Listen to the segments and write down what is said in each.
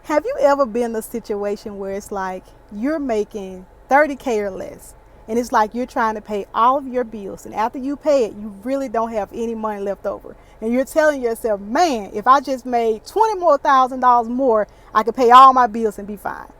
Have you ever been in a situation where it's like you're making 30K or less, and it's like you're trying to pay all of your bills, and after you pay it, you really don't have any money left over, and you're telling yourself, man, if I just made 20 more thousand dollars more, I could pay all my bills and be fine.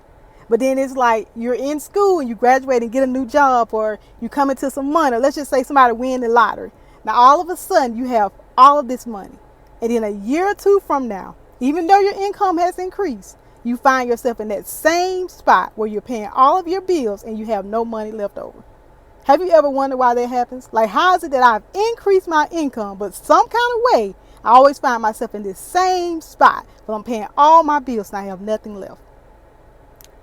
But then it's like you're in school and you graduate and get a new job, or you come into some money, or let's just say somebody win the lottery. Now all of a sudden you have all of this money, and then a year or two from now, even though your income has increased, you find yourself in that same spot where you're paying all of your bills and you have no money left over. Have you ever wondered why that happens? Like, how is it that I've increased my income, but some kind of way I always find myself in this same spot, but I'm paying all my bills and I have nothing left?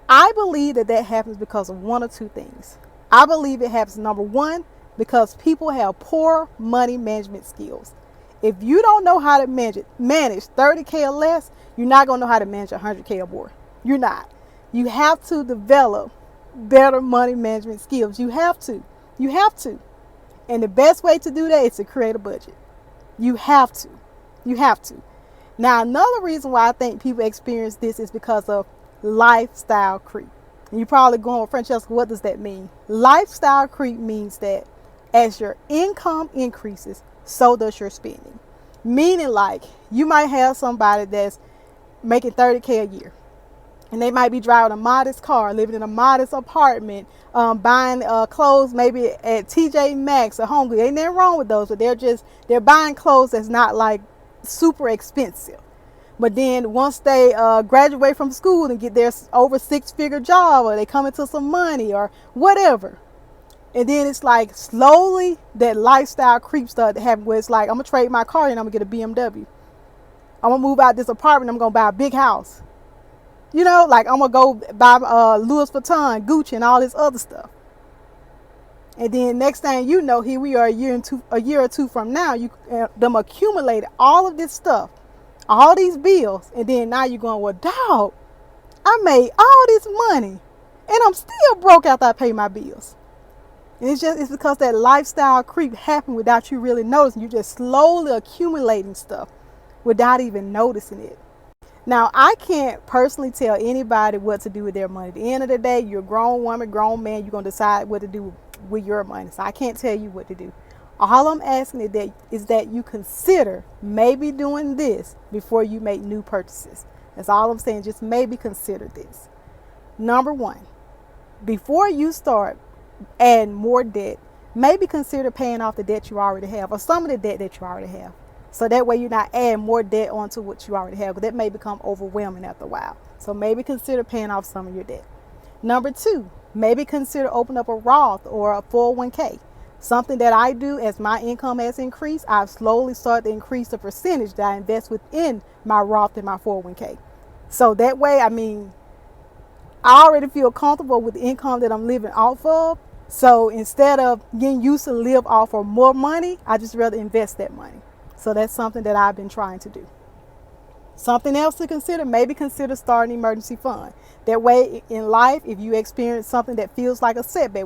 I believe that that happens because of one or two things. I believe it happens, number one, because people have poor money management skills. If you don't know how to manage 30K or less, you're not going to know how to manage 100K or more. You're not. You have to develop better money management skills. You have to. You have to. And the best way to do that is to create a budget. You have to. You have to. Now, another reason why I think people experience this is because of lifestyle creep. And you're probably going, well, Francesca, what does that mean? Lifestyle creep means that as your income increases, so does your spending. Meaning, like, you might have somebody that's making 30K a year, and they might be driving a modest car, living in a modest apartment, buying clothes maybe at TJ Maxx or Home Goods. Ain't nothing wrong with those, but they're buying clothes that's not like super expensive. But then once they graduate from school and get their over six-figure job, or they come into some money or whatever, and then it's like slowly that lifestyle creep started to happen, where it's like, I'm going to trade my car and I'm going to get a BMW. I'm going to move out this apartment. I'm going to buy a big house. You know, like I'm going to go buy Louis Vuitton, Gucci, and all this other stuff. And then next thing you know, here we are a year or two from now, you them accumulated all of this stuff, all these bills, and then now you're going, well, dog, I made all this money and I'm still broke after I pay my bills. And it's because that lifestyle creep happened without you really noticing. You're just slowly accumulating stuff without even noticing it. Now, I can't personally tell anybody what to do with their money. At the end of the day, you're a grown woman, grown man, you're going to decide what to do with your money. So I can't tell you what to do. All I'm asking is that you consider maybe doing this before you make new purchases. That's all I'm saying. Just maybe consider this. Number one, before you start adding more debt, maybe consider paying off the debt you already have, or some of the debt that you already have. So that way you're not adding more debt onto what you already have, because that may become overwhelming after a while. So maybe consider paying off some of your debt. Number two, maybe consider opening up a Roth or a 401k. Something that I do as my income has increased, I've slowly started to increase the percentage that I invest within my Roth and my 401k. So that way, I already feel comfortable with the income that I'm living off of. So instead of getting used to live off of more money, I just rather invest that money. So that's something that I've been trying to do. Something else to consider, maybe consider starting an emergency fund. That way in life, if you experience something that feels like a setback,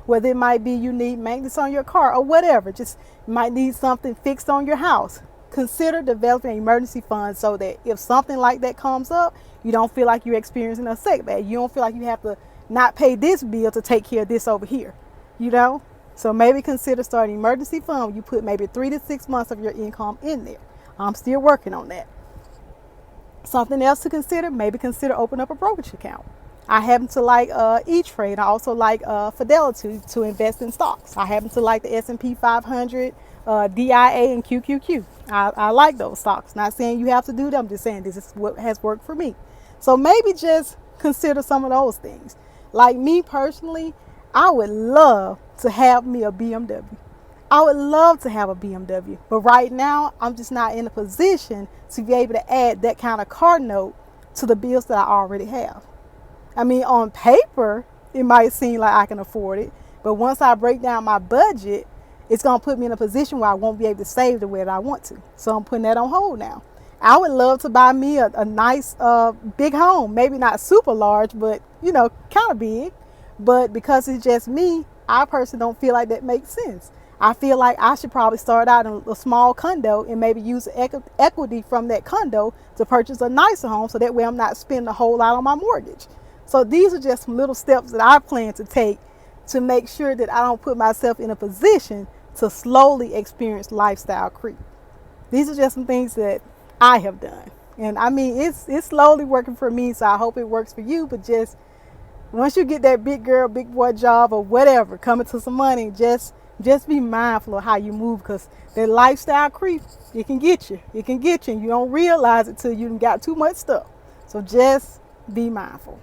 whether it might be you need maintenance on your car or whatever, just might need something fixed on your house, consider developing an emergency fund so that if something like that comes up, you don't feel like you're experiencing a setback. You don't feel like you have to not pay this bill to take care of this over here, you know? So maybe consider starting an emergency fund. You put maybe 3 to 6 months of your income in there. I'm still working on that. Something else to consider, maybe consider opening up a brokerage account. I happen to like E-Trade. I also like Fidelity to invest in stocks. I happen to like the S&P 500, DIA, and QQQ. I like those stocks. Not saying you have to do them. I'm just saying this is what has worked for me. So maybe just consider some of those things. Like me personally, I would love to have me a BMW. I would love to have a BMW. But right now, I'm just not in a position to be able to add that kind of car note to the bills that I already have. On paper, it might seem like I can afford it. But once I break down my budget, it's going to put me in a position where I won't be able to save the way that I want to. So I'm putting that on hold now. I would love to buy me a nice big home. Maybe not super large, but, kind of big. But because it's just me, I personally don't feel like that makes sense. I feel like I should probably start out in a small condo and maybe use equity from that condo to purchase a nicer home, so that way I'm not spending a whole lot on my mortgage. So these are just some little steps that I plan to take to make sure that I don't put myself in a position to slowly experience lifestyle creep. These are just some things that I have done. And I mean, it's slowly working for me, so I hope it works for you. But just once you get that big girl, big boy job or whatever, coming to some money, just be mindful of how you move, because that lifestyle creep, it can get you. It can get you, and you don't realize it till you got too much stuff. So just be mindful.